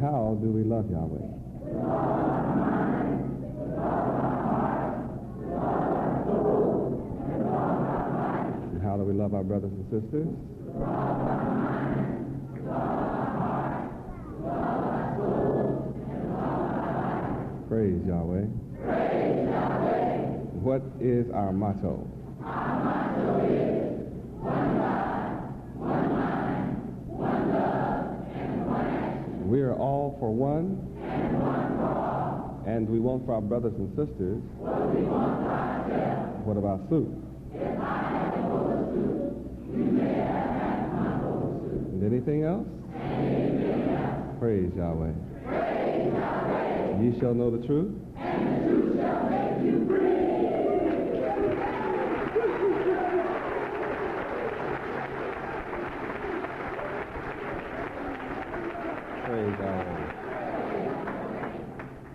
How do we love Yahweh? And how do we love our brothers and sisters? Praise Yahweh. Praise Yahweh. What is our motto? Our motto is one God, one mind, one love, and one action. We are all for one. And one for all. And we want for our brothers and sisters. What we want for ourselves. What about soup? If I have a bowl of soup, you may have half my bowl of soup. And anything else? And anything else. Praise Yahweh. Praise Yahweh. Ye shall know the truth. And the truth shall make you free. Praise Yahweh.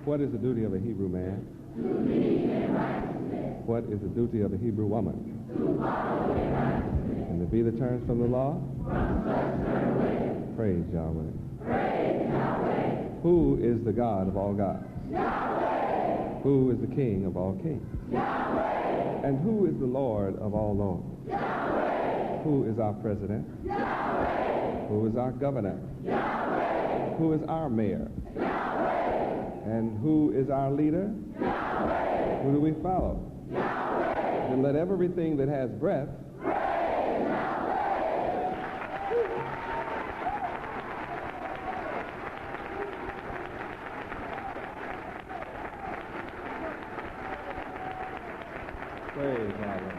What is the duty of a Hebrew man? To lead in righteousness. What is the duty of a Hebrew woman? To follow in righteousness. And to be the terms from the law? From such turn away. Praise Yahweh. Praise Yahweh. Who is the God of all gods? Yahweh. Who is the King of all kings? Yahweh. And who is the Lord of all lords? Yahweh. Who is our president? Yahweh. Who is our governor? Yahweh. Who is our mayor? Yahweh. And who is our leader? Yahweh. Who do we follow? Yahweh. Then let everything that has breath Praise Yahweh. praise Yahweh.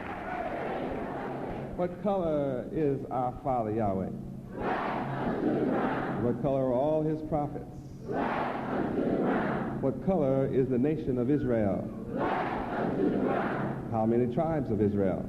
What color is our Father Yahweh? What color are all his prophets? What color is the nation of Israel? How many tribes of Israel?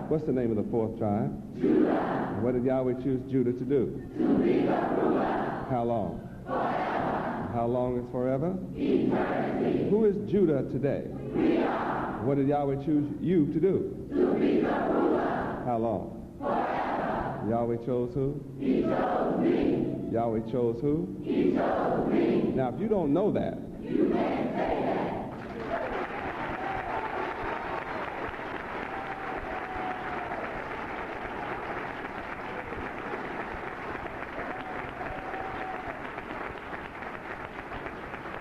What's the name of the fourth tribe? Judah. What did Yahweh choose Judah to do? To be the ruler. How long? Forever. How long is forever? Eternity. Who is Judah today? We are. What did Yahweh choose you to do? To be the ruler. How long? Forever. Yahweh chose who? He chose me. Yahweh chose who? He chose me. Now, if you don't know that, You can't say that.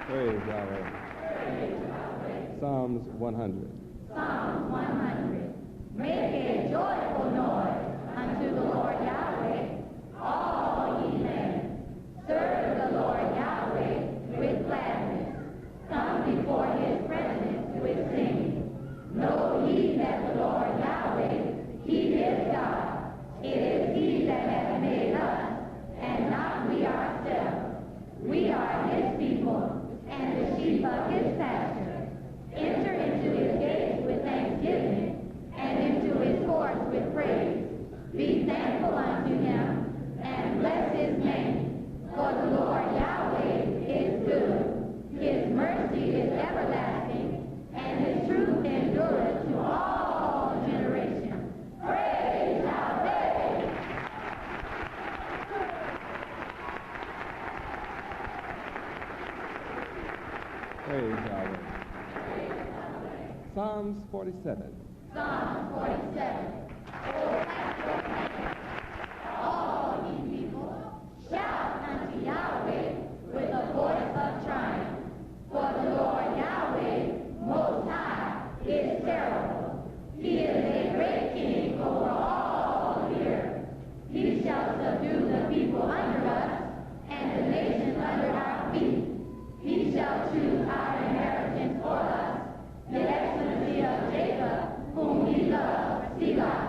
praise Yahweh. Psalms 100. Psalms 100. Make a joyful noise unto the Lord Yahweh, all ye lands. Serve the Lord Yahweh with gladness. Come before his presence with singing. Know ye that the Lord Yahweh, he is God. It is he that hath made us, and not we ourselves. We are his people, and the sheep of his pasture. Enter into his gates with thanksgiving, and into his courts with praise. Be thankful unto him, and bless his name. For the Lord Yahweh is good. His mercy is everlasting, and his truth endureth to all generations. Praise Yahweh! Praise Yahweh. Psalms 47. Psalm 47. All ye people, shout unto Yahweh with a voice of triumph. For the Lord Yahweh, Most High, is terrible. He is a great king over all the earth. He shall subdue the people under us, and the nations under our feet. He shall choose our inheritance for us, the excellency of Jacob, whom he loves, Selah.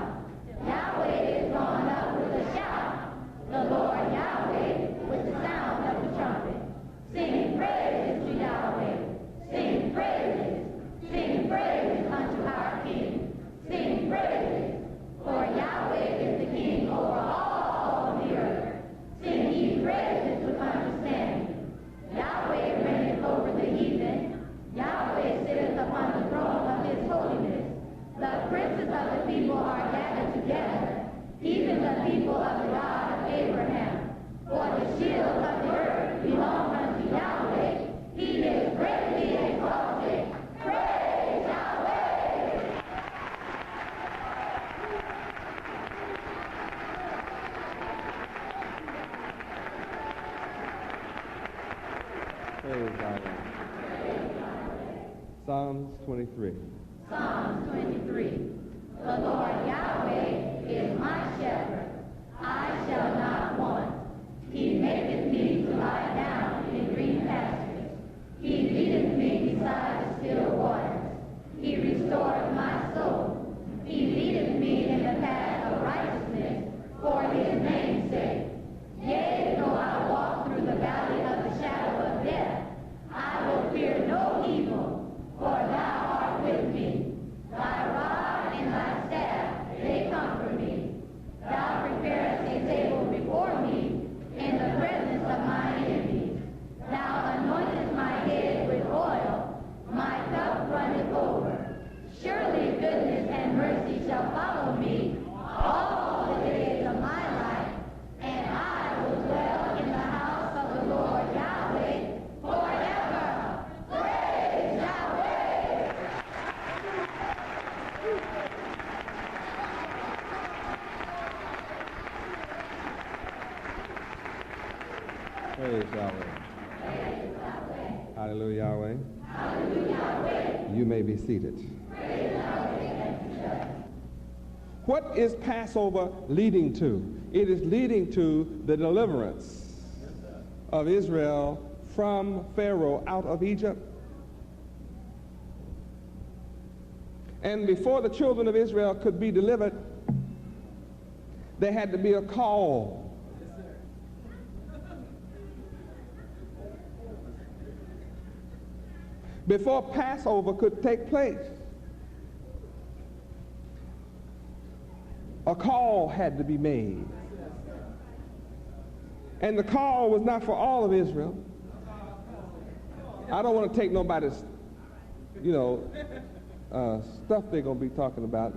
23. Psalms 23. The Lord Yahweh is my shepherd. I shall not want. He maketh me to lie down in green pastures. He leadeth me beside the still waters. He restoreth my soul. He leadeth me in the path of righteousness for his name's sake. Yea, though I walk through the valley of the shadow of death, I will fear no evil, for thou art with me. Thy rod and thy staff, they comfort me. Thou preparest a table before me in the presence of my enemies. Thou anointest my head with oil, my cup runneth over. Surely goodness and mercy shall follow me all the days of my life, and I will dwell in the house of the Lord Yahweh forever. Praise Yahweh! Praise Yahweh. Hallelujah, Yahweh. Hallelujah, Yahweh. You may be seated. Praise Yahweh. What is Passover leading to? It is leading to the deliverance of Israel from Pharaoh out of Egypt. And before the children of Israel could be delivered, there had to be a call. Before Passover could take place, a call had to be made. And the call was not for all of Israel. I don't want to take nobody's, stuff they're going to be talking about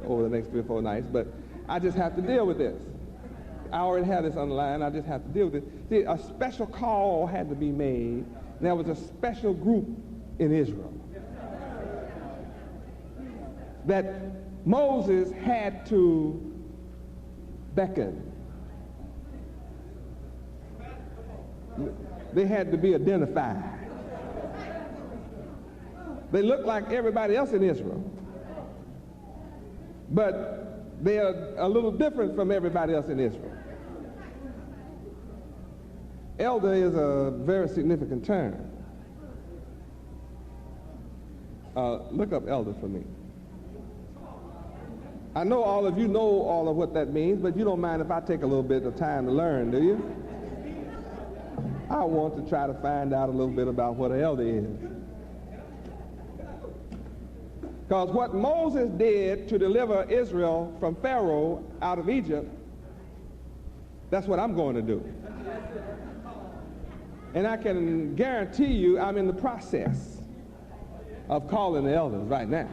over the next 3 or 4 nights, but I just have to deal with this. I already have this underlined. I just have to deal with it. See, a special call had to be made. There was a special group in Israel that Moses had to beckon. They had to be identified. They looked like everybody else in Israel, but they are a little different from everybody else in Israel. Elder is a very significant term. Look up elder for me. I know all of you know all of what that means, but you don't mind if I take a little bit of time to learn, do you? I want to try to find out a little bit about what an elder is. Because what Moses did to deliver Israel from Pharaoh out of Egypt, that's what I'm going to do. And I can guarantee you I'm in the process of calling the elders right now.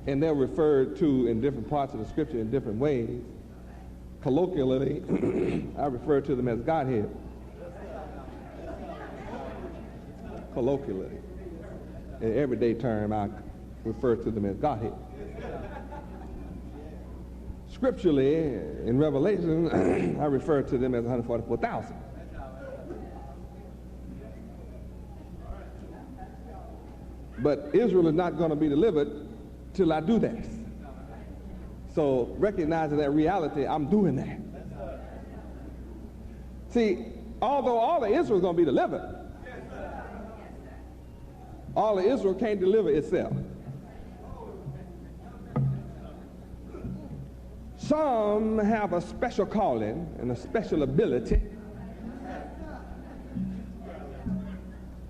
And they're referred to in different parts of the scripture in different ways. Colloquially, I refer to them as Godhead. Colloquially. In everyday term, I refer to them as Godhead. Scripturally, in Revelation, I refer to them as 144,000. But Israel is not going to be delivered till I do that. So recognizing that reality, I'm doing that. See, although all of Israel is going to be delivered, all of Israel can't deliver itself. Some have a special calling and a special ability.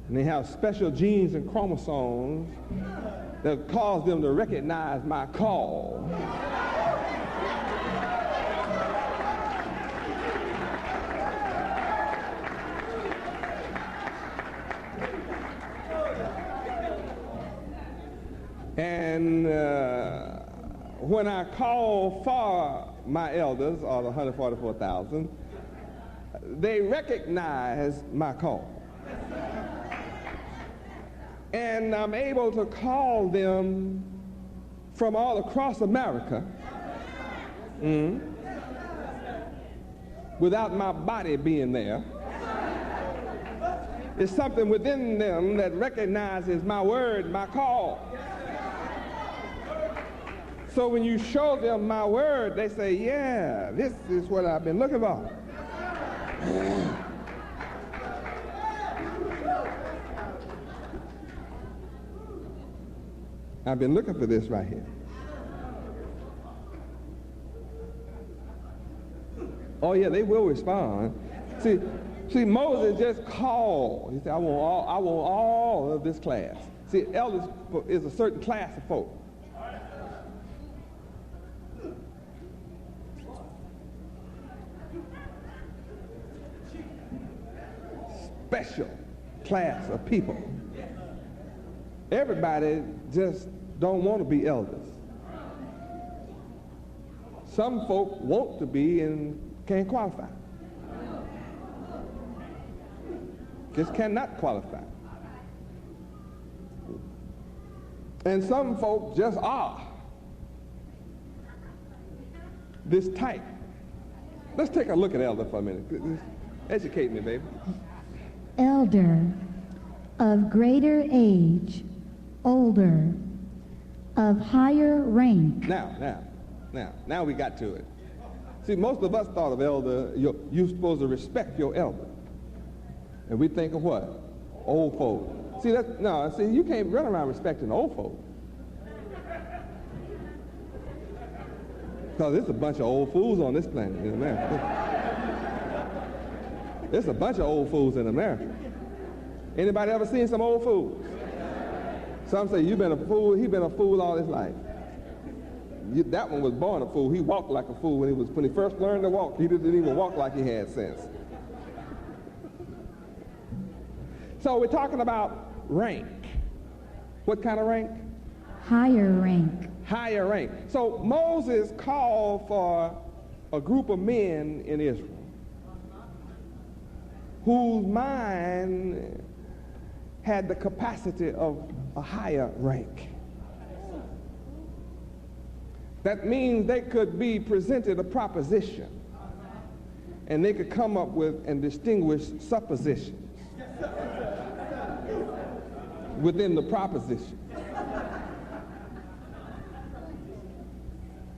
And they have special genes and chromosomes that cause them to recognize my call. And when I call for my elders, or the 144,000, they recognize my call. And I'm able to call them from all across America without my body being there. It's something within them that recognizes my word, my call. So when you show them my word, they say, yeah, this is what I've been looking for. I've been looking for this right here. Oh yeah, they will respond. See, Moses just called. He said, I want all of this class. See, elders is a certain class of folk. Special class of people. Everybody just don't want to be elders. Some folk want to be and can't qualify. Just cannot qualify. And some folk just are this type. Let's take a look at elder for a minute. Educate me, baby. Elder, of greater age, older, of higher rank. Now we got to it. See, most of us thought of elder, you're supposed to respect your elder. And we think of what? Old folk. See, you can't run around respecting old folk. Because there's a bunch of old fools on this planet in America. There's a bunch of old fools in America. Anybody ever seen some old fools? Some say, you've been a fool, he's been a fool all his life. That one was born a fool. He walked like a fool when he first learned to walk. He didn't even walk like he had sense. So we're talking about rank. What kind of rank? Higher rank. Higher rank. So Moses called for a group of men in Israel whose mind had the capacity of a higher rank. That means they could be presented a proposition and they could come up with and distinguish suppositions within the proposition.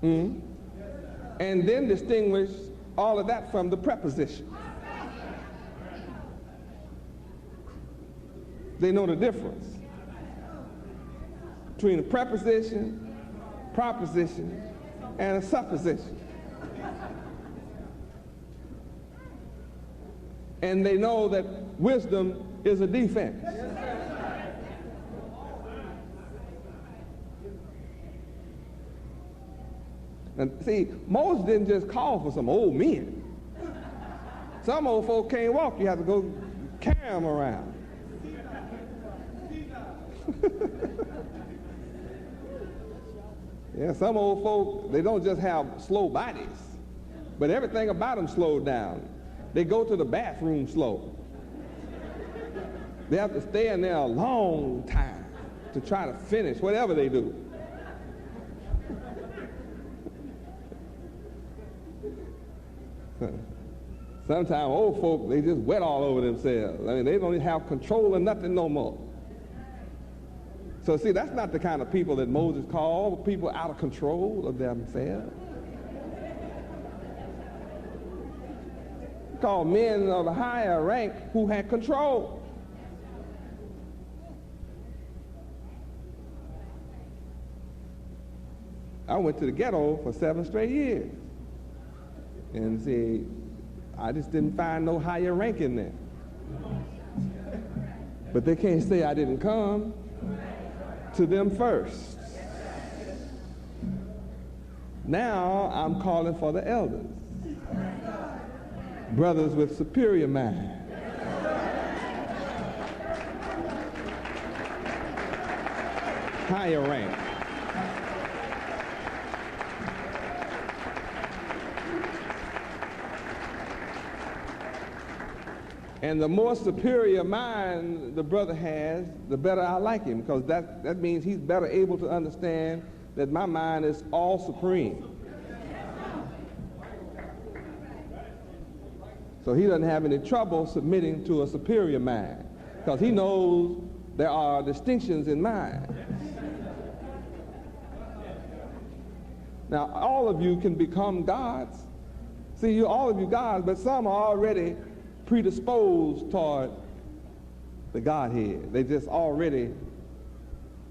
And then distinguish all of that from the preposition. They know the difference between a preposition, proposition, and a supposition. And they know that wisdom is a defense. And see, Moses didn't just call for some old men. Some old folk can't walk. You have to go carry them around. Yeah, some old folk, they don't just have slow bodies, but everything about them slowed down. They go to the bathroom slow. They have to stay in there a long time to try to finish whatever they do. Sometimes old folk, they just wet all over themselves. I mean, they don't even have control of nothing no more. So see, that's not the kind of people that Moses called, people out of control of themselves. He called men of a higher rank who had control. I went to the ghetto for 7 straight years. And see, I just didn't find no higher rank in there. But they can't say I didn't come to them first. Now I'm calling for the elders, brothers with superior mind. Higher rank. And the more superior mind the brother has, the better I like him, because that means he's better able to understand that my mind is all supreme. So he doesn't have any trouble submitting to a superior mind because he knows there are distinctions in mind. Now, all of you can become gods. See, all of you gods, but some are already predisposed toward the Godhead. They just already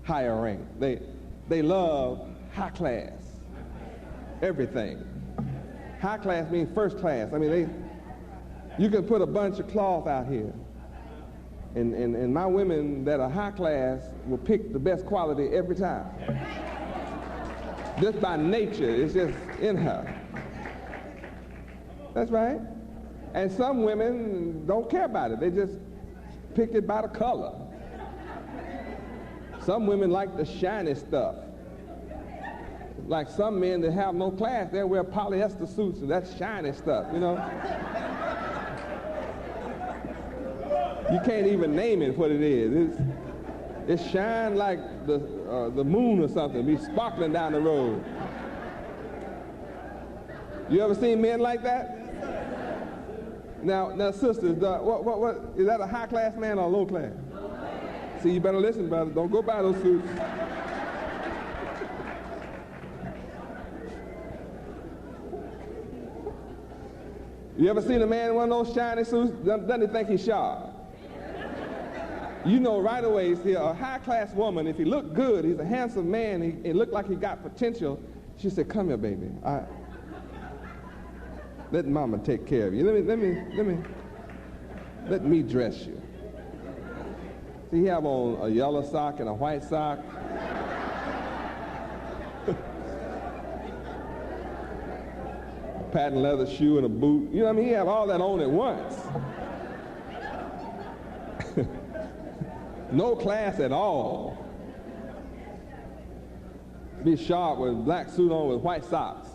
higher rank. They love high class, everything. High class means first class. I mean, you can put a bunch of cloth out here, and my women that are high class will pick the best quality every time. Just by nature, it's just in her. That's right. And some women don't care about it. They just pick it by the color. Some women like the shiny stuff. Like some men that have no class, they wear polyester suits and that's shiny stuff, you know. You can't even name it what it is. It shine like the moon or something, be sparkling down the road. You ever seen men like that? Now, sisters, what is that a high class man or a low class? See, you better listen, brother. Don't go buy those suits. You ever seen a man in one of those shiny suits? Doesn't he think he's sharp? You know right away, see, a high-class woman, if he looked good, he's a handsome man, he looked like he got potential, she said, come here, baby. Let mama take care of you. Let me dress you. See, he have on a yellow sock and a white sock. A patent leather shoe and a boot. You know what I mean? He have all that on at once. No class at all. Be sharp with a black suit on with white socks.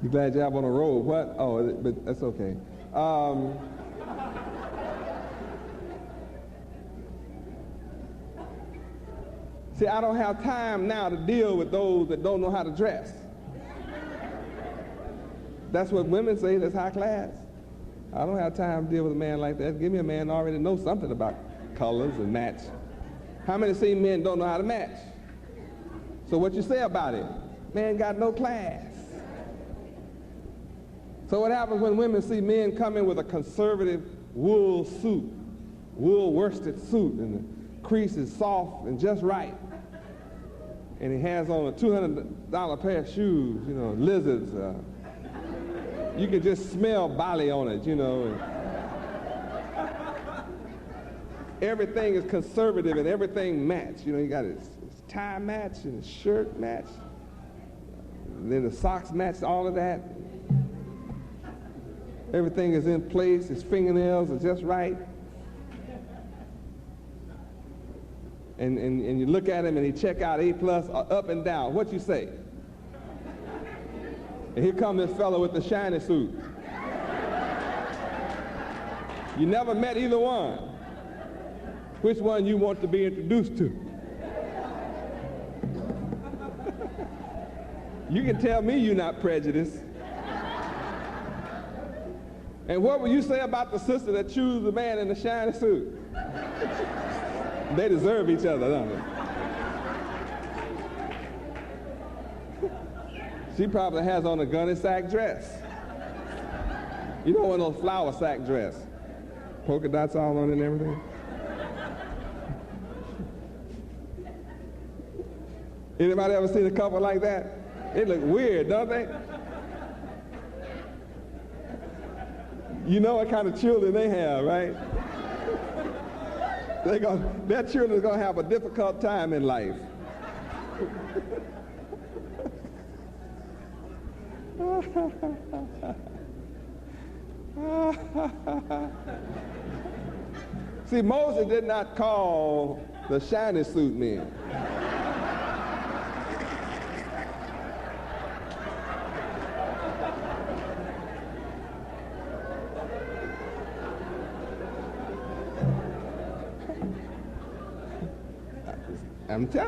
You glad you have on a robe? What? Oh, but that's okay. See, I don't have time now to deal with those that don't know how to dress. That's what women say, that's high class. I don't have time to deal with a man like that. Give me a man that already knows something about colors and match. How many see men don't know how to match? So what you say about it? Man got no class. So what happens when women see men come in with a conservative wool suit, wool worsted suit, and the crease is soft and just right, and he has on a $200 pair of shoes, you know, lizards. You can just smell Bali on it, you know. Everything is conservative and everything match. You know, you got his tie match and his shirt match. And then the socks match, all of that. Everything is in place. His fingernails are just right. And you look at him and he check out A+ up and down. What you say? And here comes this fellow with the shiny suit. You never met either one. Which one you want to be introduced to? You can tell me you're not prejudiced. And what will you say about the sister that chooses the man in the shiny suit? They deserve each other, don't they? She probably has on a gunny sack dress. You know, one of those flower sack dress. Polka dots all on it and everything. Anybody ever seen a couple like that? They look weird, don't they? You know what kind of children they have, right? Their children are going to have a difficult time in life. See, Moses did not call the shiny suit men.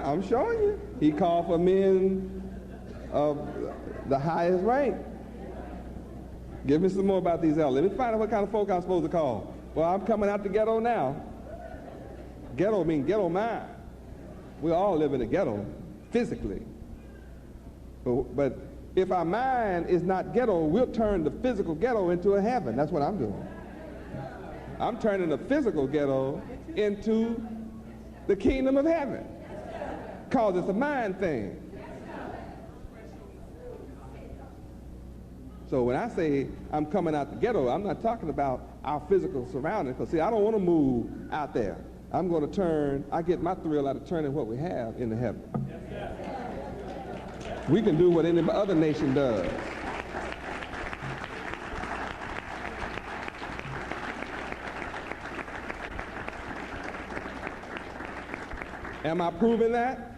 I'm showing you. He called for men of The highest rank. Give me some more about these elders. Let me find out what kind of folk I'm supposed to call. Well, I'm coming out the ghetto now. Ghetto means ghetto mind. We all live in a ghetto, physically. But if our mind is not ghetto, we'll turn the physical ghetto into a heaven. That's what I'm doing. I'm turning the physical ghetto into the kingdom of heaven. Because it's a mind thing. So when I say I'm coming out the ghetto, I'm not talking about our physical surroundings. Because see, I don't want to move out there. I'm going to turn, I get my thrill out of turning what we have into heaven. We can do what any other nation does. Am I proving that?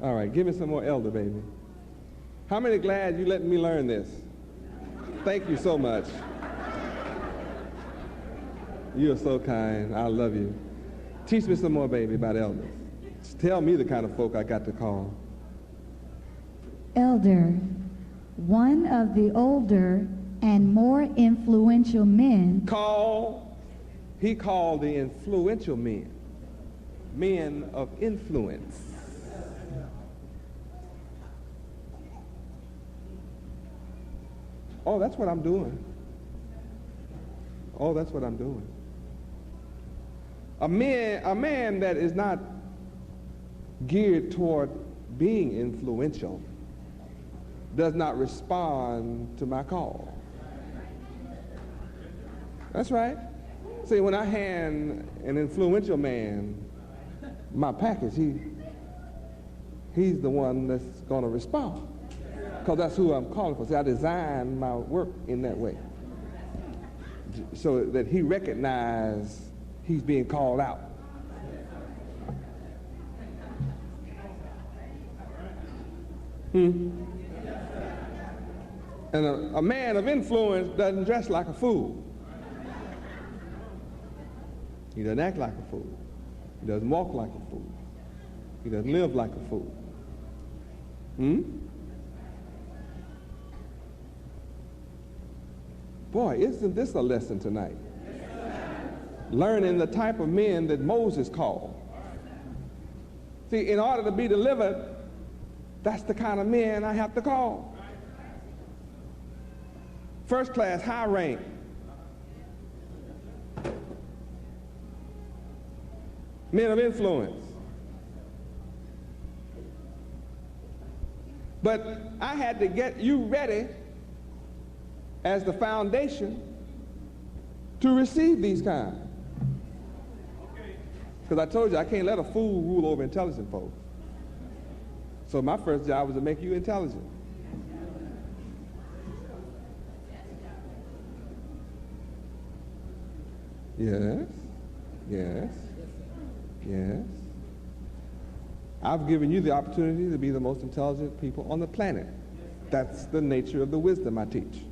All right, give me some more elder, baby. How many glad you letting me learn this? Thank you so much. You're so kind. I love you. Teach me some more, baby, about elders. Just tell me the kind of folk I got to call. Elder, one of the older and more influential men. He called the influential men. Men of influence. Oh, that's what I'm doing. Oh, that's what I'm doing. A man that is not geared toward being influential does not respond to my call. That's right. See, when I hand an influential man my package, he's the one that's going to respond. Because that's who I'm calling for. See, I designed my work in that way. So that he recognizes he's being called out. And a man of influence doesn't dress like a fool. He doesn't act like a fool. He doesn't walk like a fool. He doesn't live like a fool. Boy, isn't this a lesson tonight? Learning the type of men that Moses called. See, in order to be delivered, that's the kind of men I have to call. First class, high rank. Men of influence. But I had to get you ready as the foundation to receive these kinds. Because I told you I can't let a fool rule over intelligent folks. So my first job was to make you intelligent. Yes, yes, yes. I've given you the opportunity to be the most intelligent people on the planet. That's the nature of the wisdom I teach.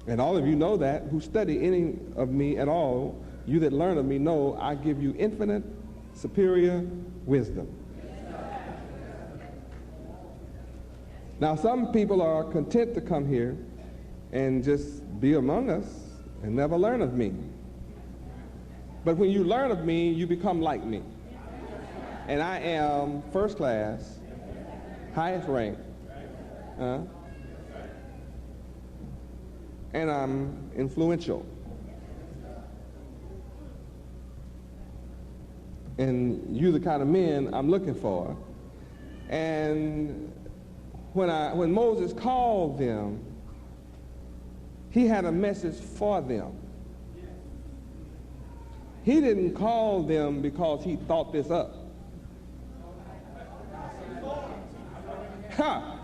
And all of you know that, who study any of me at all. You that learn of me know I give you infinite, superior wisdom. Now, some people are content to come here and just be among us and never learn of me. But when you learn of me, you become like me. And I am first class, highest rank, and I'm influential. And you're the kind of men I'm looking for. And when Moses called them, he had a message for them. He didn't call them because he thought this up.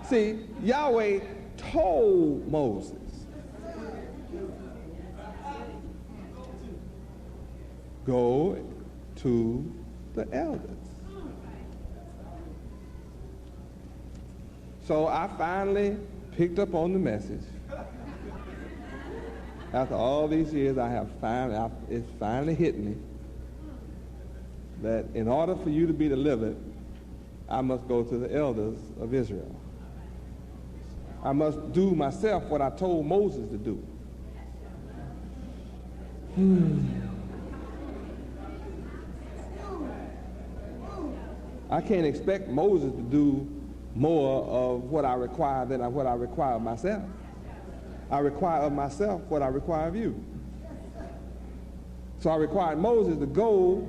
See, Yahweh told Moses, go to the elders. So I finally picked up on the message. After all these years, it's finally hit me. that in order for you to be delivered, I must go to the elders of Israel. I must do myself what I told Moses to do. I can't expect Moses to do more of what I require than what I require of myself. I require of myself what I require of you. So I required Moses to go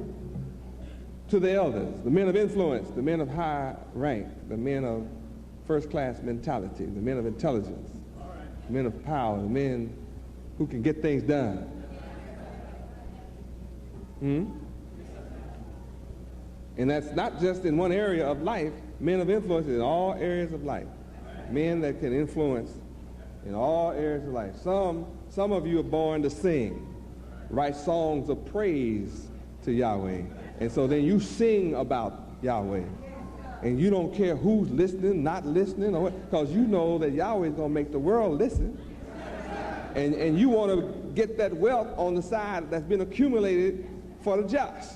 to the elders, the men of influence, the men of high rank, the men of first-class mentality, the men of intelligence, the men of power, the men who can get things done. And that's not just in one area of life. Men of influence in all areas of life. Men that can influence in all areas of life. Some of you are born to sing, write songs of praise to Yahweh. And so then you sing about Yahweh. And you don't care who's listening, not listening, or what, because you know that Yahweh is going to make the world listen. And you want to get that wealth on the side that's been accumulated for the just.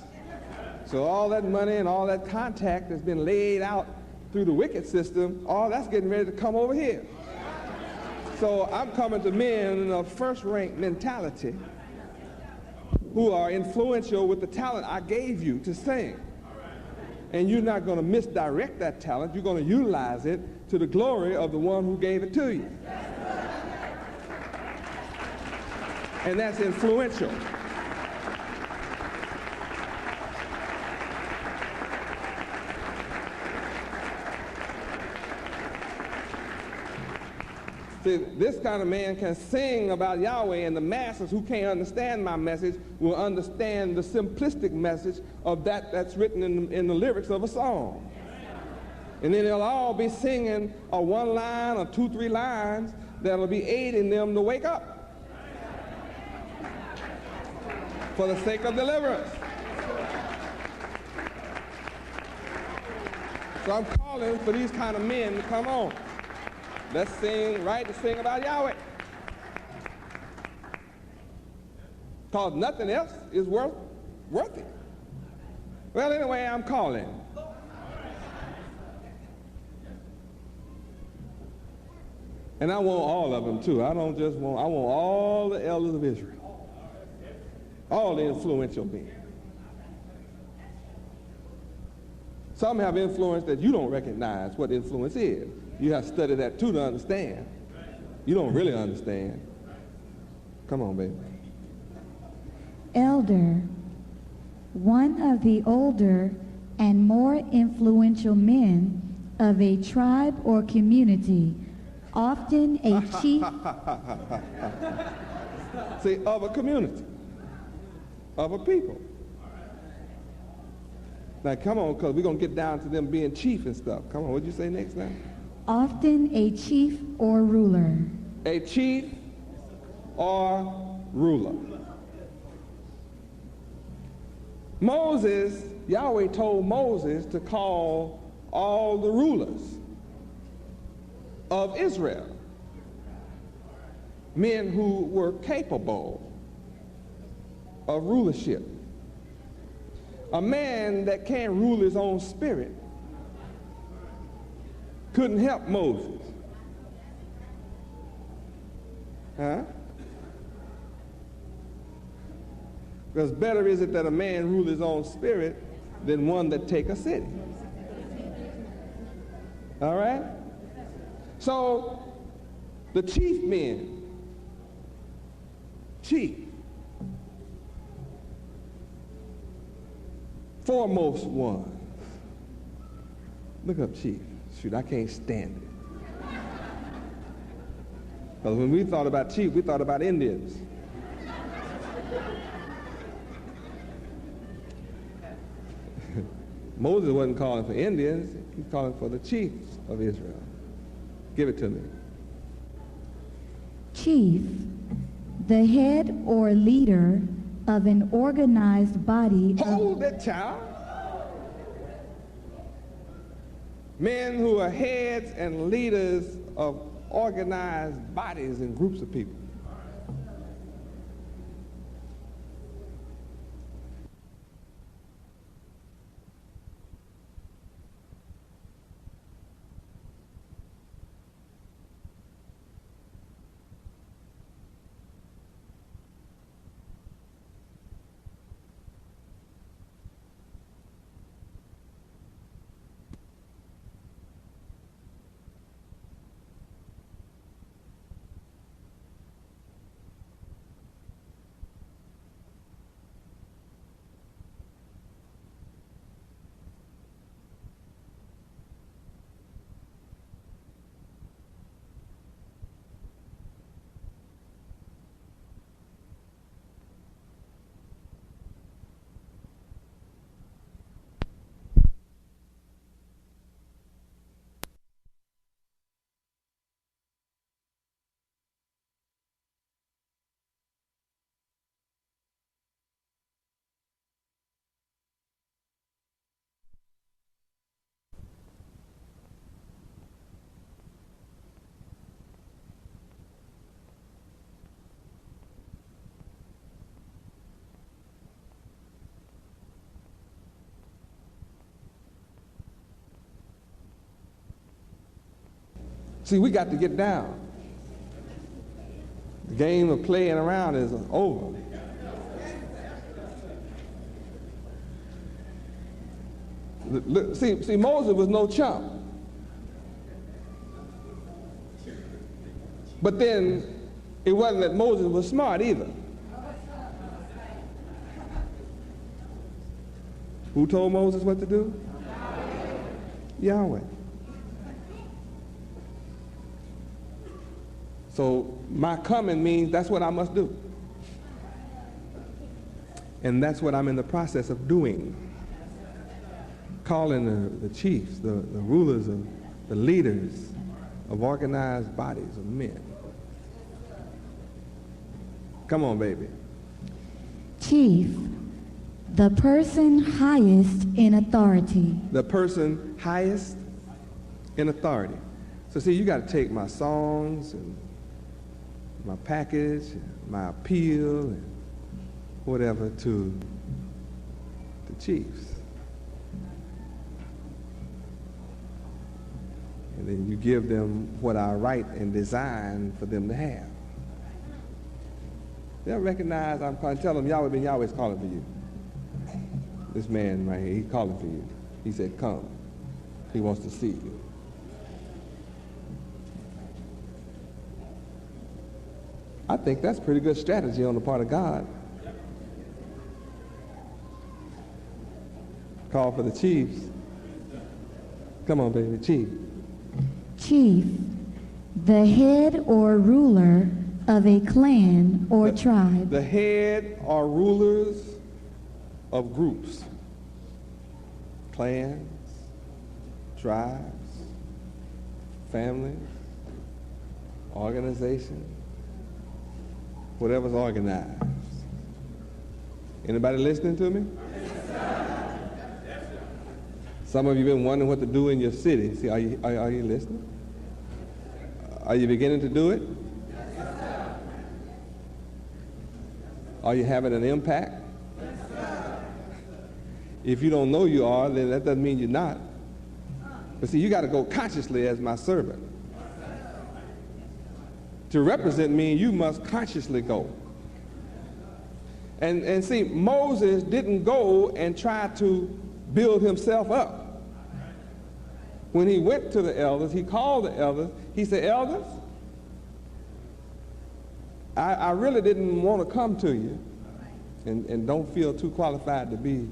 So all that money and all that contact that's been laid out through the wicked system, all that's getting ready to come over here. So I'm coming to men of first-rank mentality who are influential with the talent I gave you to sing. And you're not going to misdirect that talent. You're going to utilize it to the glory of the one who gave it to you. And that's influential. See, this kind of man can sing about Yahweh, and the masses who can't understand my message will understand the simplistic message of that's written in the lyrics of a song. And then they'll all be singing a one line or 2, 3 lines that'll be aiding them to wake up for the sake of deliverance. So I'm calling for these kind of men to come on. Let's sing, right, to sing about Yahweh. Because nothing else is worth it. Well, anyway, I'm calling. And I want all of them, too. I want all the elders of Israel. All the influential men. Some have influence that you don't recognize what influence is. You have to study that too to understand. You don't really understand. Come on, baby. Elder, one of the older and more influential men of a tribe or community, often a chief. See, of a community, of a people. Now, come on, because we're going to get down to them being chief and stuff. Come on, what'd you say next time? Often a chief or ruler. A chief or ruler. Moses, Yahweh told Moses to call all the rulers of Israel, men who were capable of rulership. A man that can't rule his own spirit couldn't help Moses. Huh? Because better is it that a man rule his own spirit than one that take a city. All right? So, the chief men, foremost ones. Look up chief. Shoot, I can't stand it. Because when we thought about chief, we thought about Indians. Moses wasn't calling for Indians. He's calling for the chiefs of Israel. Give it to me. Chief, the head or leader of an organized body. Hold that, child. Men who are heads and leaders of organized bodies and groups of people. See, we got to get down. The game of playing around is over. See, Moses was no chump. But then it wasn't that Moses was smart either. Who told Moses what to do? Yahweh. So my coming means that's what I must do. And that's what I'm in the process of doing. Calling the chiefs, the rulers, the leaders of organized bodies of men. Come on, baby. Chief, the person highest in authority. The person highest in authority. So see, you got to take my songs and my package, my appeal, and whatever to the chiefs. And then you give them what I write and design for them to have. They'll recognize, I'm calling, tell them Yahweh's calling for you. This man right here, he's calling for you. He said, come. He wants to see you. I think that's pretty good strategy on the part of God. Call for the chiefs. Come on, baby, chief. Chief, the head or ruler of a clan or tribe. The head or rulers of groups, clans, tribes, families, organizations, whatever's organized. Anybody listening to me? Some of you have been wondering what to do in your city. See, are you listening? Are you beginning to do it? Are you having an impact? If you don't know you are, then that doesn't mean you're not. But see, you got to go consciously as my servant. To represent me, you must consciously go. And see, Moses didn't go and try to build himself up. When he went to the elders, he called the elders. He said, elders, I really didn't want to come to you and don't feel too qualified to be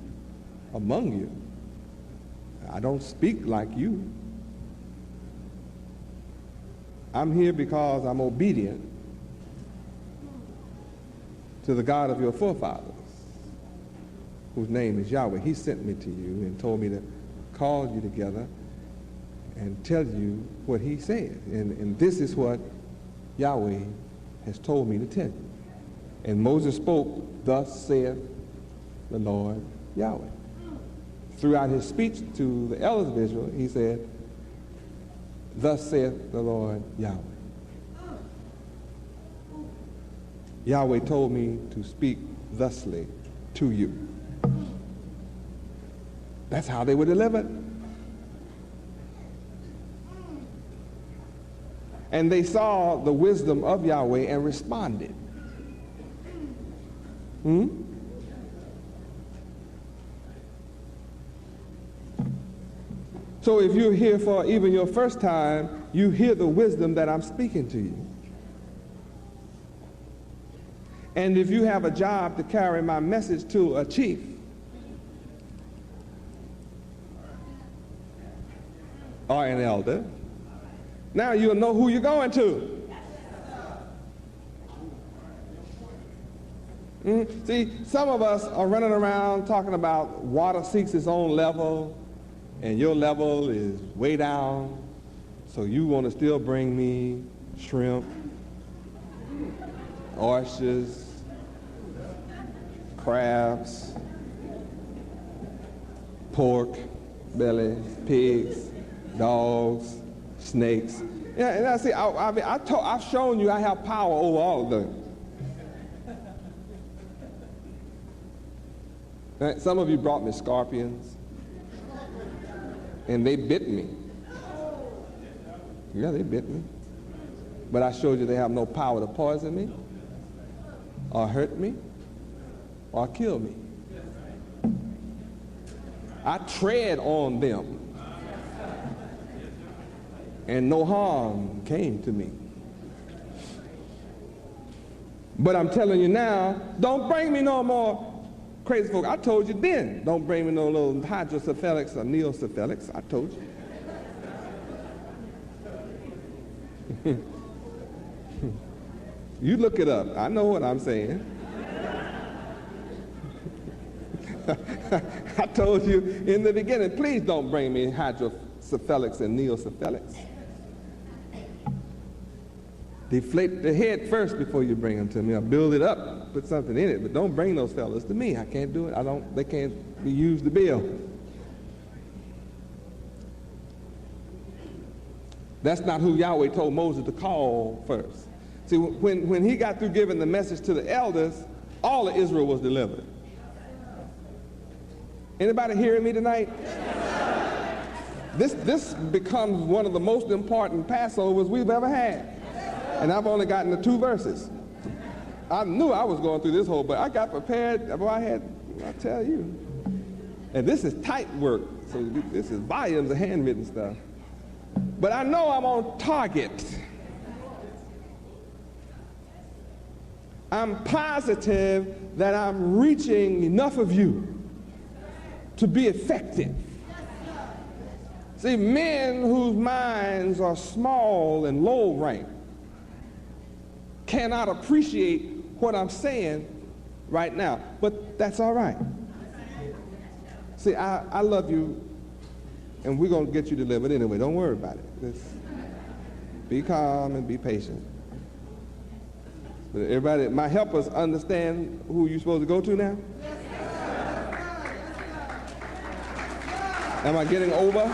among you. I don't speak like you. I'm here because I'm obedient to the God of your forefathers, whose name is Yahweh. He sent me to you and told me to call you together and tell you what he said. And this is what Yahweh has told me to tell you. And Moses spoke, thus saith the Lord Yahweh. Throughout his speech to the elders of Israel, he said, thus saith the Lord Yahweh. Yahweh told me to speak thusly to you. That's how they were delivered. And they saw the wisdom of Yahweh and responded. So if you're here for even your first time, you hear the wisdom that I'm speaking to you. And if you have a job to carry my message to a chief, or an elder, now you'll know who you're going to. See, some of us are running around talking about water seeks its own level, and your level is way down, so you want to still bring me shrimp, oysters, crabs, pork, belly, pigs, dogs, snakes. Yeah, and I see, I've shown you I have power over all of them. Right? Some of you brought me scorpions, and they bit me. Yeah, they bit me. But I showed you they have no power to poison me, or hurt me, or kill me. I tread on them, and no harm came to me. But I'm telling you now, don't bring me no more crazy folk. I told you then, don't bring me no little hydrocephalics or neocephalics. I told you. You look it up. I know what I'm saying. I told you in the beginning, please don't bring me hydrocephalics and neocephalics. Deflate the head first before you bring them to me. I'll build it up, put something in it, but don't bring those fellas to me. I can't do it. They can't be used to build. That's not who Yahweh told Moses to call first. See, when he got through giving the message to the elders, all of Israel was delivered. Anybody hearing me tonight? This becomes one of the most important Passovers we've ever had. And I've only gotten to 2 verses. I knew I was going through this whole, but I got prepared. I tell you. And this is tight work. So this is volumes of handwritten stuff. But I know I'm on target. I'm positive that I'm reaching enough of you to be effective. See, men whose minds are small and low rank cannot appreciate what I'm saying right now, but that's all right. See, I love you, and we're going to get you delivered anyway. Don't worry about it. Just be calm and be patient. But everybody, my helpers understand who you're supposed to go to now? Am I getting over?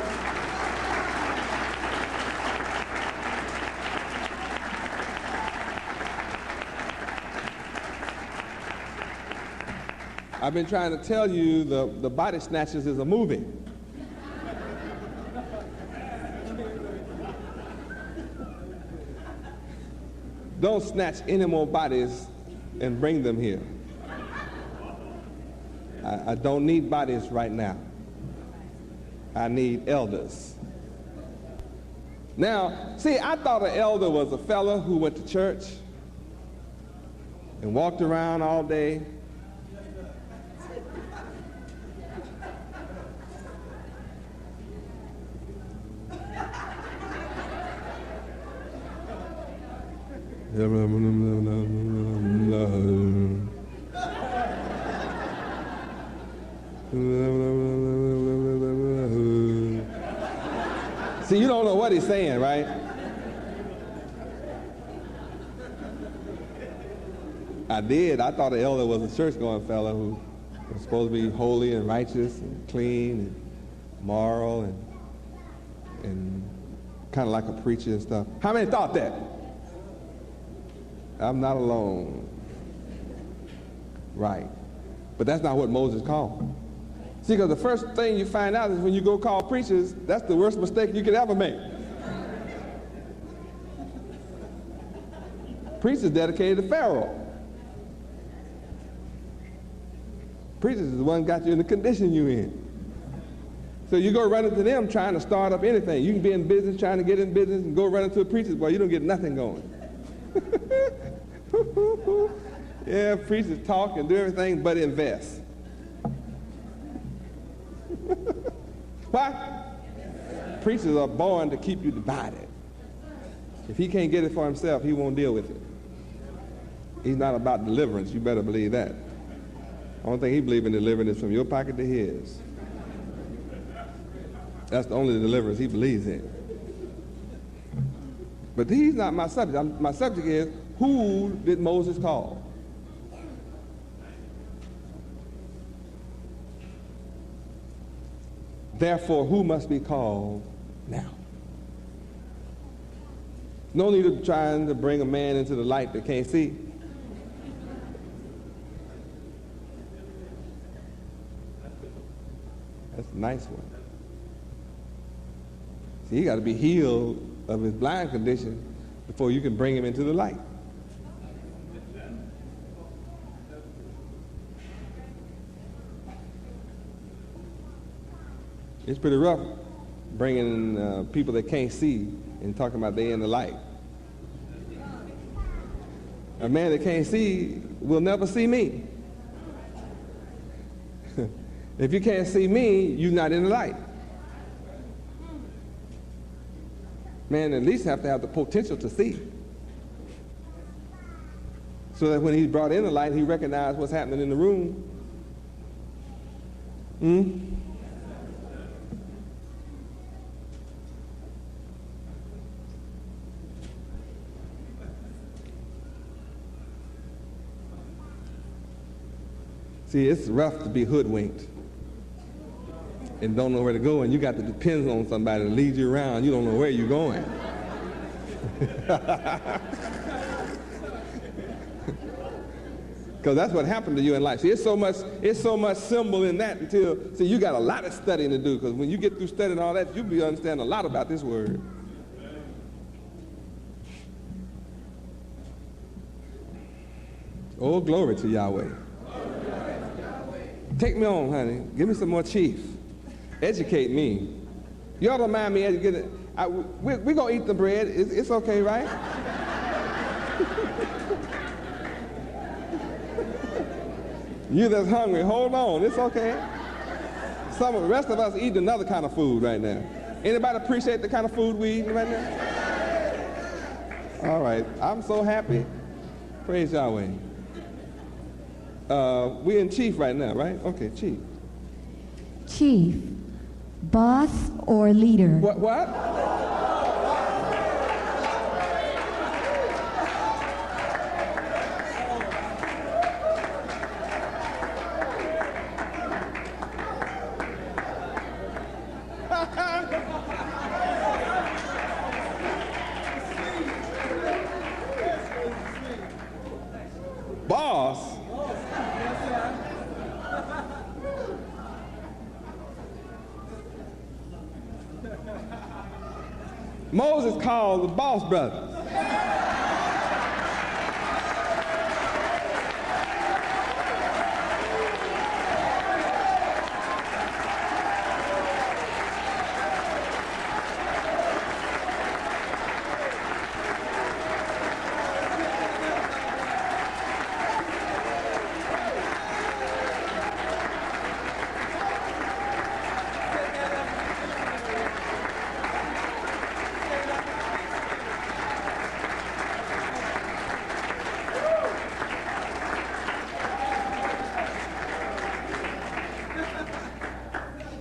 I've been trying to tell you the Body Snatchers is a movie. Don't snatch any more bodies and bring them here. I don't need bodies right now. I need elders. Now, see, I thought an elder was a fella who went to church and walked around all day. See, you don't know what he's saying, right? I did. I thought an elder was a church-going fella who was supposed to be holy and righteous and clean and moral and kind of like a preacher and stuff. How many thought that? I'm not alone. Right. But that's not what Moses called. See, because the first thing you find out is when you go call preachers, that's the worst mistake you could ever make. Preachers dedicated to Pharaoh. Preachers is the one got you in the condition you're in. So you go running to them trying to start up anything. You can be in business, trying to get in business, and go running to a preacher, boy, you don't get nothing going. Yeah, preachers talk and do everything but invest. Why? Preachers are born to keep you divided. If he can't get it for himself, he won't deal with it. He's not about deliverance. You better believe that. The only thing he believes in delivering is from your pocket to his. That's the only deliverance he believes in. But he's not my subject. My subject is, who did Moses call? Therefore, who must be called now? No need of trying to bring a man into the light that can't see. That's a nice one. See, he got to be healed of his blind condition before you can bring him into the light. It's pretty rough bringing people that can't see and talking about they in the light. A man that can't see will never see me. If you can't see me, you're not in the light. Man at least have to have the potential to see. So that when he's brought in the light, he recognizes what's happening in the room. See, it's rough to be hoodwinked and don't know where to go, and you got to depend on somebody to lead you around. You don't know where you're going. Because that's what happened to you in life. See, it's so much symbol in that until, see, you got a lot of studying to do, because when you get through studying all that, you'll be understanding a lot about this word. Oh, glory to Yahweh. Take me on, honey. Give me some more chief. Educate me. You ought to mind me educating. We're going to eat the bread. It's okay, right? You that's hungry, hold on. It's okay. The rest of us eating another kind of food right now. Anybody appreciate the kind of food we eating right now? All right. I'm so happy. Praise Yahweh. We're in chief right now, right? Okay, chief. Chief, boss or leader? What? Boss? Moses called the boss brothers.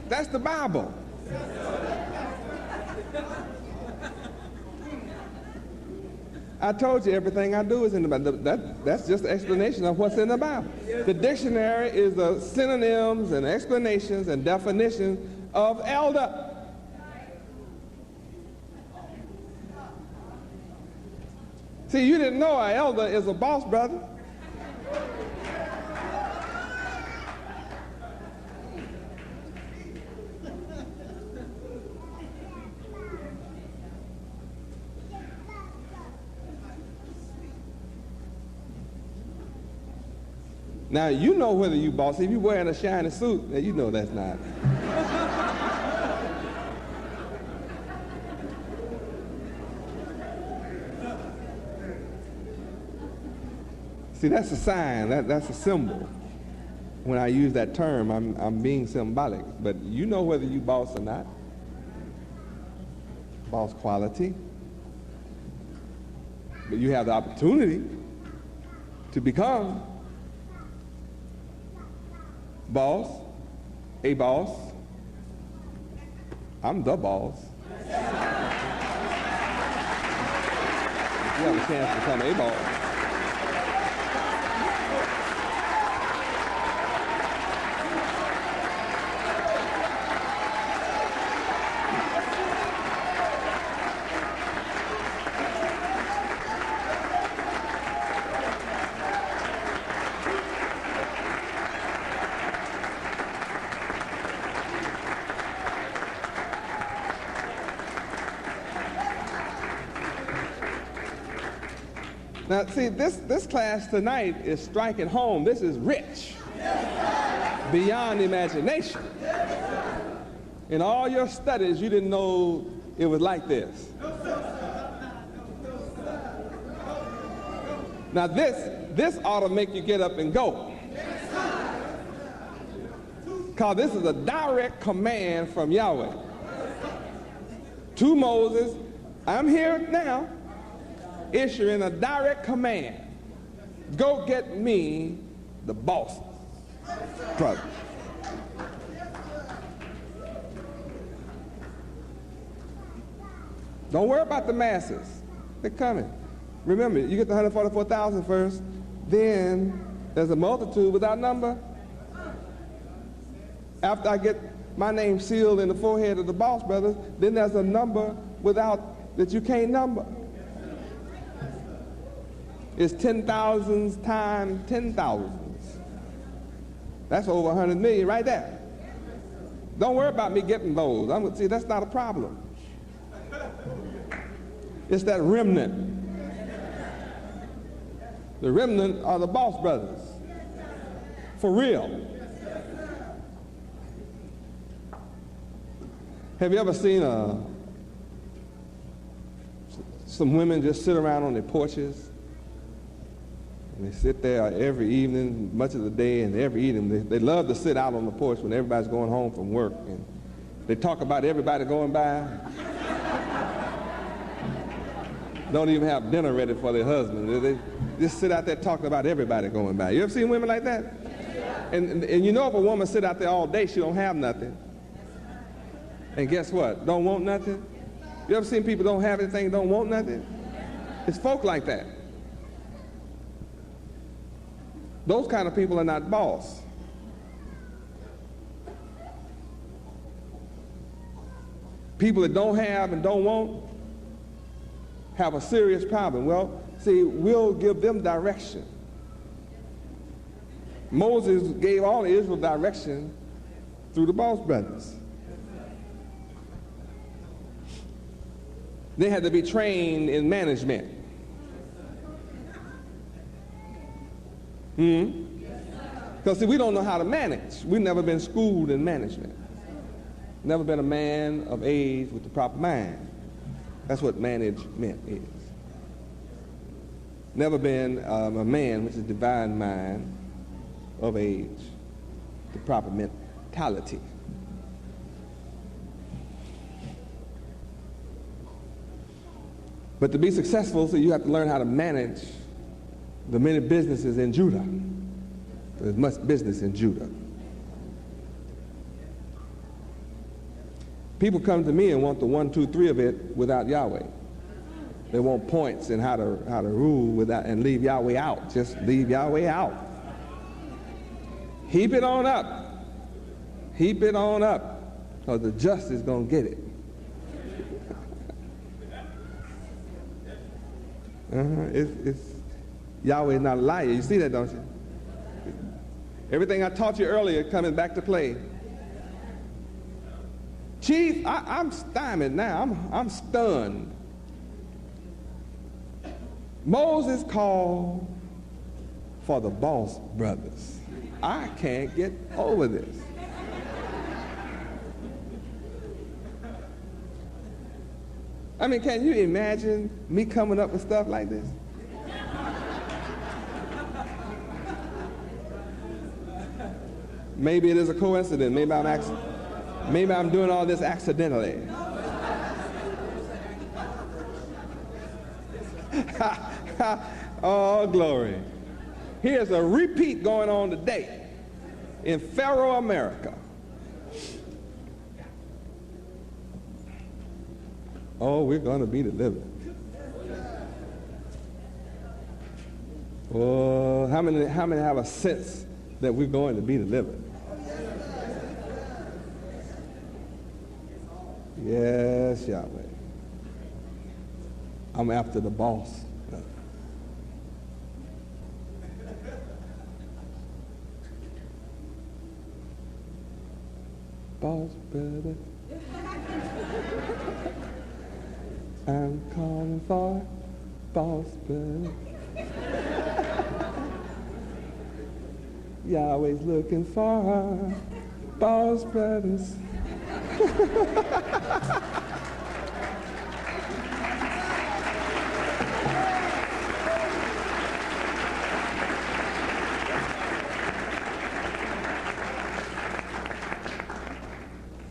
That's the Bible. I told you everything I do is in the Bible. That's just an explanation of what's in the Bible. The dictionary is the synonyms and explanations and definitions of elder. See, you didn't know an elder is a boss brother. Now, you know whether you boss. If you're wearing a shiny suit, now you know that's not. See, that's a sign. That's a symbol. When I use that term, I'm being symbolic. But you know whether you boss or not. Boss quality. But you have the opportunity to become boss, a boss. I'm the boss. If you have a chance to become a boss. Now, see, this class tonight is striking home. This is rich beyond imagination. In all your studies, you didn't know it was like this. Now, this ought to make you get up and go. Because this is a direct command from Yahweh to Moses. I'm here now, issuing a direct command. Go get me the boss brother. Don't worry about the masses. They're coming. Remember, you get the 144,000 first, then there's a multitude without number. After I get my name sealed in the forehead of the boss brothers, then there's a number without that you can't number. It's 10,000s times 10,000s. That's over 100 million right there. Don't worry about me getting those. See, that's not a problem. It's that remnant. The remnant are the boss brothers. For real. Have you ever seen some women just sit around on their porches? And they sit there every evening, much of the day, and every evening. They love to sit out on the porch when everybody's going home from work. And they talk about everybody going by. Don't even have dinner ready for their husband. They just sit out there talking about everybody going by. You ever seen women like that? And you know if a woman sit out there all day, she don't have nothing. And guess what? Don't want nothing? You ever seen people don't have anything, don't want nothing? It's folk like that. Those kind of people are not boss. People that don't have and don't want have a serious problem. Well, see, we'll give them direction. Moses gave all of Israel direction through the boss brothers. They had to be trained in management. Because see, we don't know how to manage. We've never been schooled in management. Never been a man of age with the proper mind. That's what management is. Never been a man, which is divine mind, of age, the proper mentality. But to be successful, so you have to learn how to manage the many businesses in Judah. There's much business in Judah. People come to me and want the 1, 2, 3 of it without Yahweh. They want points in how to rule without and leave Yahweh out. Just leave Yahweh out. Heap it on up. Heap it on up, or the just is going to get it. It's Yahweh is not a liar. You see that, don't you? Everything I taught you earlier coming back to play. Chief, I'm stymied now. I'm stunned. Moses called for the boss brothers. I can't get over this. I mean, can you imagine me coming up with stuff like this? Maybe it is a coincidence. Maybe I'm doing all this accidentally. Oh, glory. Here's a repeat going on today in Pharaoh America. Oh, we're going to be delivered. Oh, how many have a sense that we're going to be delivered? Yes, Yahweh. I'm after the boss. Boss brother. I'm calling for boss brother. Yahweh's looking for boss brothers.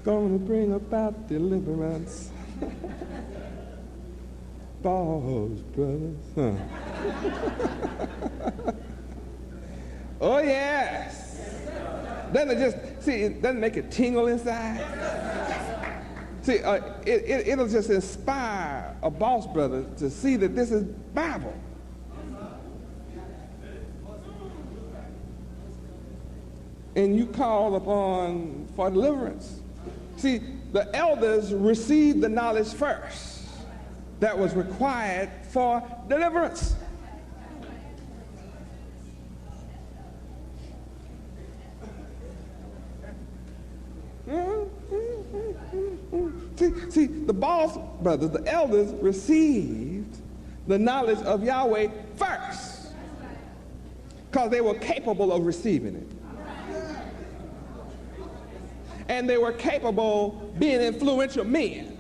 Gonna bring about deliverance. Boss brothers. Huh. Oh, yes. Doesn't it just, see, it doesn't make it tingle inside? See, it'll just inspire a boss brother to see that this is Bible. And you call upon for deliverance. See, the elders received the knowledge first that was required for deliverance. See, the boss brothers, the elders, received the knowledge of Yahweh first because they were capable of receiving it. And they were capable of being influential men,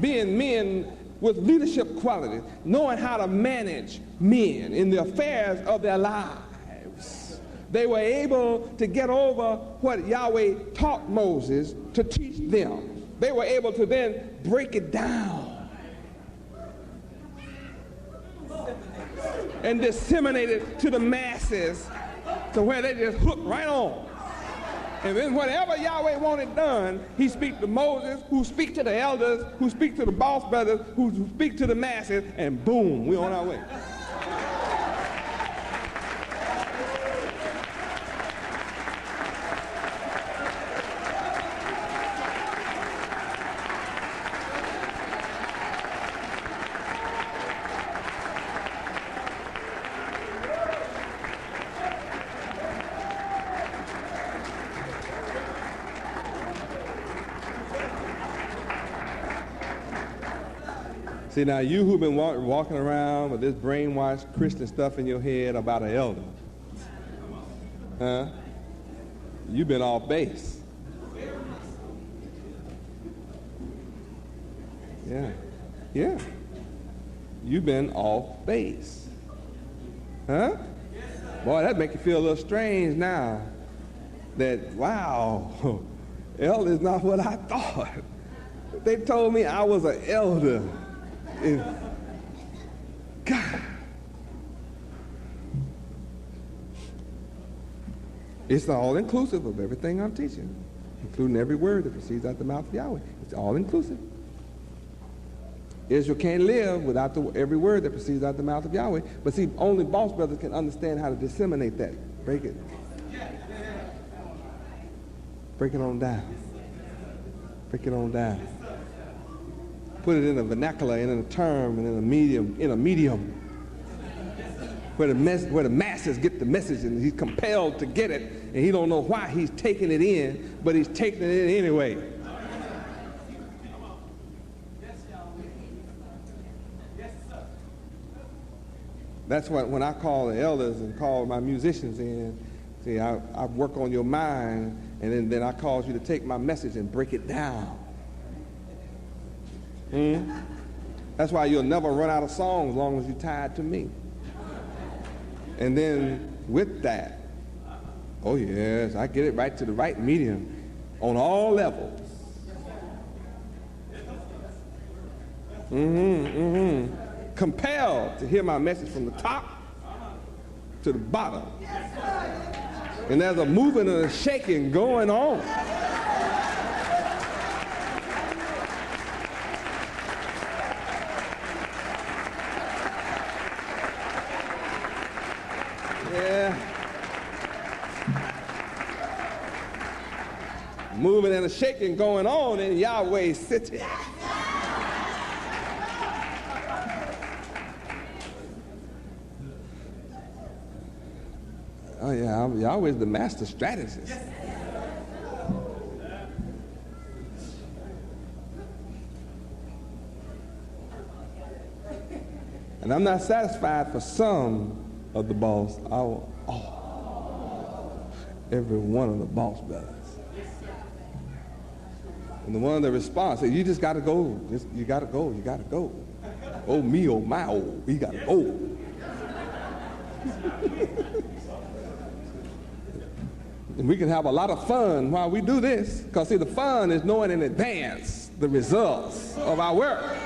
being men with leadership qualities, knowing how to manage men in the affairs of their lives. They were able to get over what Yahweh taught Moses to teach them. They were able to then break it down and disseminate it to the masses to where they just hooked right on. And then whatever Yahweh wanted done, he speak to Moses, who speak to the elders, who speak to the boss brothers, who speak to the masses, and boom, we're on our way. See, now you who've been walking around with this brainwashed Christian stuff in your head about an elder, huh? You've been off base. Yeah. You've been off base. Huh? Boy, that makes you feel a little strange now that, wow, elder is not what I thought. They told me I was an elder. God. It's all inclusive of everything I'm teaching, including every word that proceeds out the mouth of Yahweh. It's all inclusive. Israel can't live without every word that proceeds out the mouth of Yahweh. But see, only boss brothers can understand how to disseminate that. Break it. Break it on down. Break it on down. Put it in a vernacular, in a term, and in a medium, where the masses get the message, and he's compelled to get it, and he don't know why he's taking it in, but he's taking it in anyway. That's why when I call the elders and call my musicians in, see, I work on your mind, and then I cause you to take my message and break it down. That's why you'll never run out of songs as long as you're tied to me. And then with that, oh yes, I get it right to the right medium on all levels. Compelled to hear my message from the top to the bottom. And there's a moving and a shaking going on. Moving and a shaking going on in Yahweh's city. Oh yeah, Yahweh's the master strategist. And I'm not satisfied for some of the boss. Every one of the boss brothers. And the one that responds, says, you just got to go. You got to go. You got to go. Oh, me, oh, my, oh, we got to go. And we can have a lot of fun while we do this. Because, see, the fun is knowing in advance the results of our work.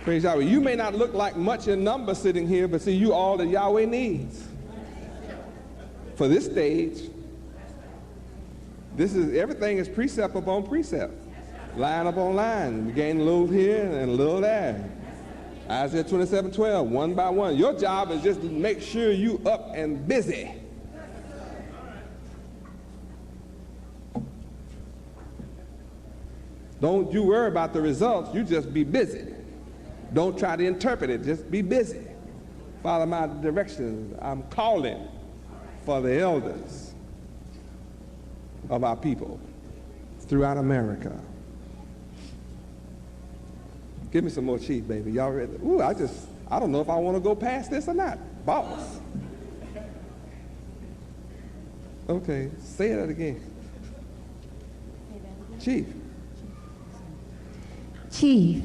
Praise Yahweh. You may not look like much in number sitting here, but see, you all that Yahweh needs for this stage. Everything is precept upon precept, line upon line. We gain a little here and a little there. Isaiah 27:12, one by one. Your job is just to make sure you up and busy. Don't you worry about the results. You just be busy. Don't try to interpret it. Just be busy. Follow my directions. I'm calling for the elders of our people throughout America. Give me some more chief, baby. Y'all ready? Ooh, I don't know if I want to go past this or not. Boss. Okay, say that again. Chief. Chief,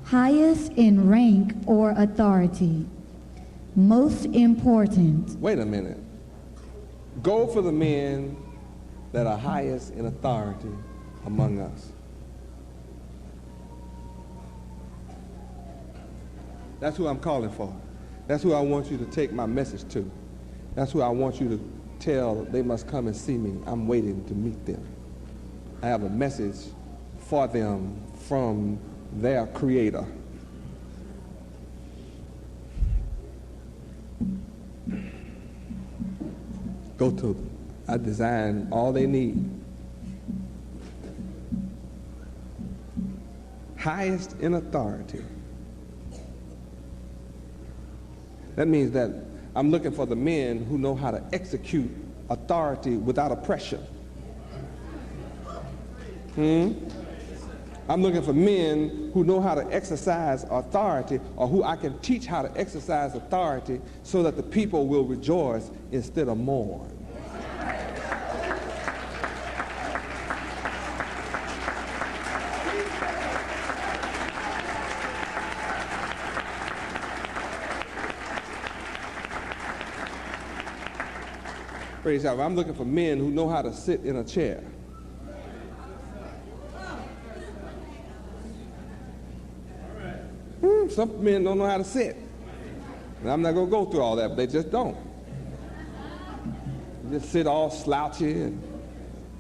highest in rank or authority. Most important. Wait a minute. Go for the men that are highest in authority among us. That's who I'm calling for. That's who I want you to take my message to. That's who I want you to tell they must come and see me. I'm waiting to meet them. I have a message for them from their Creator. Go to them. I designed all they need. Highest in authority. That means that I'm looking for the men who know how to execute authority without oppression. I'm looking for men who know how to exercise authority, or who I can teach how to exercise authority so that the people will rejoice instead of mourn. Praise God. I'm looking for men who know how to sit in a chair. Some men don't know how to sit. And I'm not going to go through all that, but they just don't. They just sit all slouchy and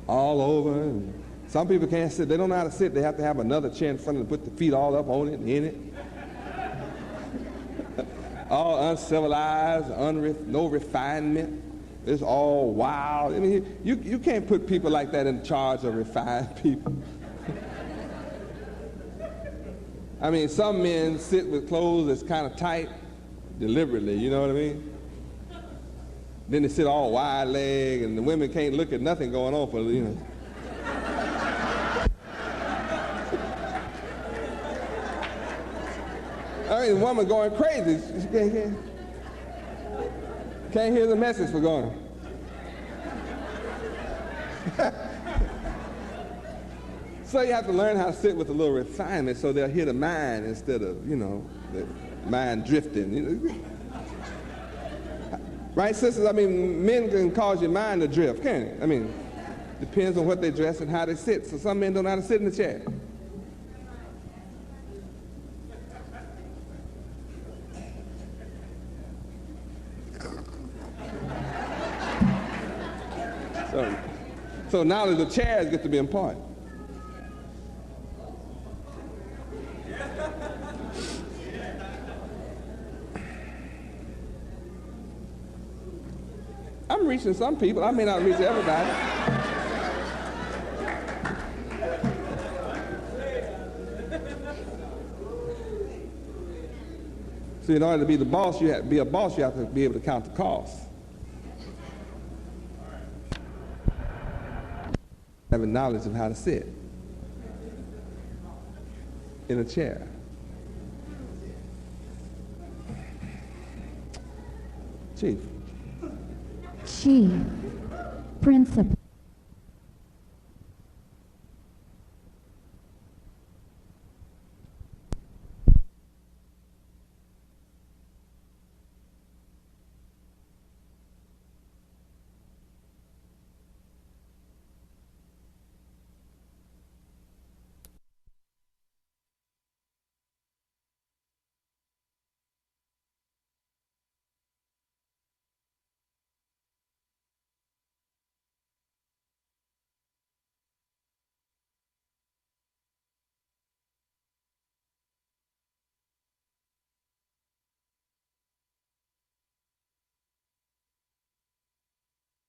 all over. And some people can't sit. They don't know how to sit. They have to have another chair in front of them, put the feet all up on it and in it. All uncivilized, no refinement. It's all wild. I mean, you can't put people like that in charge of refined people. I mean, some men sit with clothes that's kind of tight deliberately, you know what I mean? Then they sit all wide-legged, and the women can't look at nothing going on for, you know. I mean, the woman going crazy. She can't hear the message for going. So you have to learn how to sit with a little refinement so they'll hear the mind instead of, you know, the mind drifting. You know? Right, sisters? I mean, men can cause your mind to drift, can't it? I mean, depends on what they dress and how they sit. So some men don't know how to sit in the chair. So knowledge of chairs get to be important. I'm reaching some people. I may not reach everybody. So in order to be the boss, you have to be able to count the cost. having knowledge of how to sit in a chair. Chief, Principal.